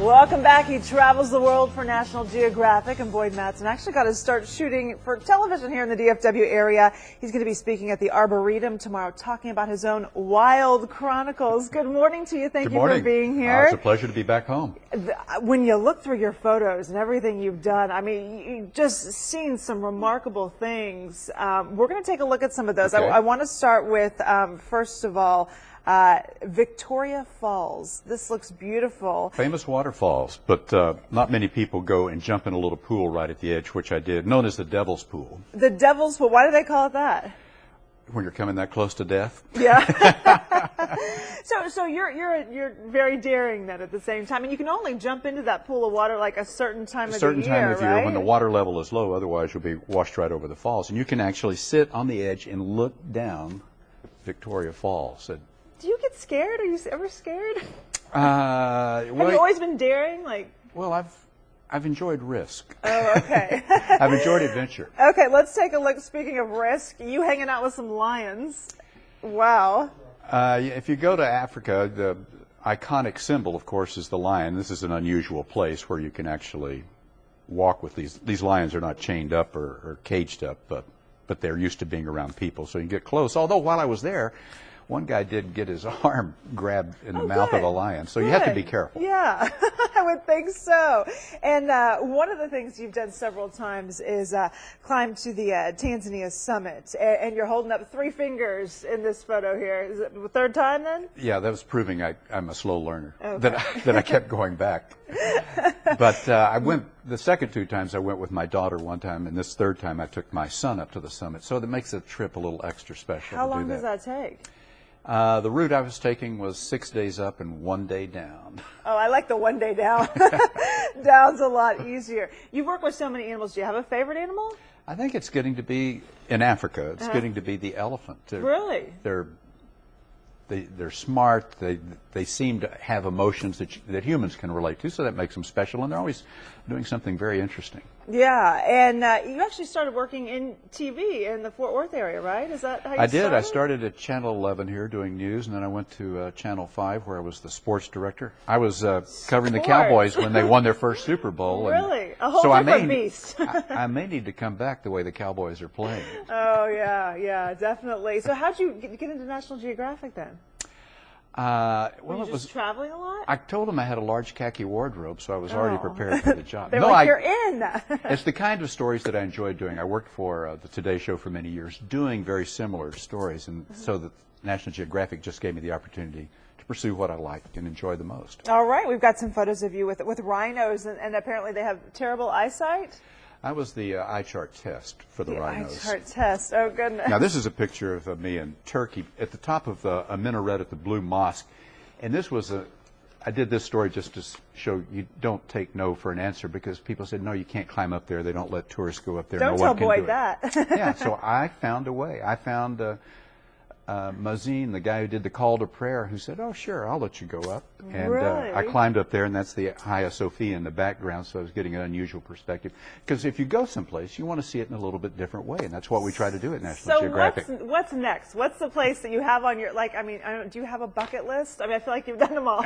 Welcome back. He travels the world for National Geographic, and Boyd Matson actually got to start shooting for television here in the DFW area. He's going to be speaking at the Arboretum tomorrow, talking about his own wild chronicles. Good morning to you. Thank you for being here. It's a pleasure to be back home. When you look through your photos and everything you've done, I mean, you've just seen some remarkable things. We're going to take a look at some of those. Okay. I want to start with, first of all, Victoria Falls. This looks beautiful. Famous waterfalls, but not many people go and jump in a little pool right at the edge, which I did, known as the Devil's Pool. The Devil's Pool. Why do they call it that? When you're coming that close to death. Yeah. So you're very daring then at the same time, and you can only jump into that pool of water like a certain time of the year, A certain time of year right? when the water level is low, otherwise you'll be washed right over the falls. And you can actually sit on the edge and look down Victoria Falls. Do you get scared? Are you ever scared? Have you always been daring? Well, I've enjoyed risk. Oh, okay. I've enjoyed adventure. Okay, let's take a look. Speaking of risk, you hanging out with some lions. Wow. If you go to Africa, the iconic symbol, of course, is the lion. This is an unusual place where you can actually walk with these. These lions are not chained up or caged up, but they're used to being around people, so you can get close. Although while I was there, one guy did get his arm grabbed in the mouth of a lion, so you have to be careful. Yeah, I would think so. And one of the things you've done several times is climb to the Tanzania summit, and you're holding up 3 fingers in this photo here. Is it the 3rd time then? Yeah, that was proving I'm a slow learner, okay. that I kept going back. But I went, the second 2 times I went with my daughter one time, and this 3rd time I took my son up to the summit, so that makes the trip a little extra special. How long does that take? The route I was taking was 6 days up and 1 day down. Oh, I like the 1 day down. Down's a lot easier. You work with so many animals. Do you have a favorite animal? I think it's getting to be, in Africa, it's getting to be the elephant. Really? They're smart. They seem to have emotions that humans can relate to, so that makes them special, and they're always doing something very interesting. Yeah, and you actually started working in TV in the Fort Worth area, right? Is that how you started? I did. I started at Channel 11 here doing news, and then I went to Channel 5 where I was the sports director. I was covering the Cowboys when they won their first Super Bowl. Really? A whole different beast. I may need to come back the way the Cowboys are playing. Oh, yeah, definitely. So how'd you get into National Geographic then? Well, Were you just traveling a lot? I told them I had a large khaki wardrobe, so I was already prepared for the job. They're like, you're in. It's the kind of stories that I enjoyed doing. I worked for the Today Show for many years, doing very similar stories, and so the National Geographic just gave me the opportunity to pursue what I liked and enjoy the most. All right, we've got some photos of you with rhinos, and apparently they have terrible eyesight. I was the eye chart test for the rhinos. Eye chart test, oh goodness. Now this is a picture of me in Turkey at the top of a minaret at the Blue Mosque. And this was I did this story just to show you don't take no for an answer, because people said, no, you can't climb up there. They don't let tourists go up there. Don't tell Boyd that. Yeah, so I found a way. I found Mazin, the guy who did the call to prayer, who said, oh, sure, I'll let you go up. And really? I climbed up there, and that's the Hagia Sophia in the background, so I was getting an unusual perspective. Because if you go someplace, you want to see it in a little bit different way, and that's what we try to do at National Geographic. So what's next? What's the place that you have on your, do you have a bucket list? I mean, I feel like you've done them all.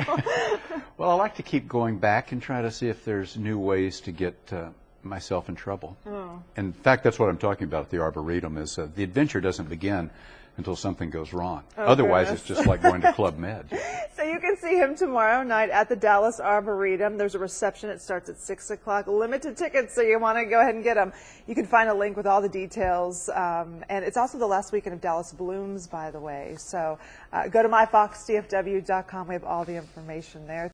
Well, I like to keep going back and try to see if there's new ways to get myself in trouble. Oh. In fact, that's what I'm talking about at the Arboretum, is the adventure doesn't begin until something goes wrong. Oh, otherwise, goodness. it's just like going to Club Med. So you can see him tomorrow night at the Dallas Arboretum. There's a reception. It starts at 6 o'clock. Limited tickets, so you want to go ahead and get them. You can find a link with all the details. And it's also the last weekend of Dallas Blooms, by the way. So go to myfoxdfw.com. We have all the information there.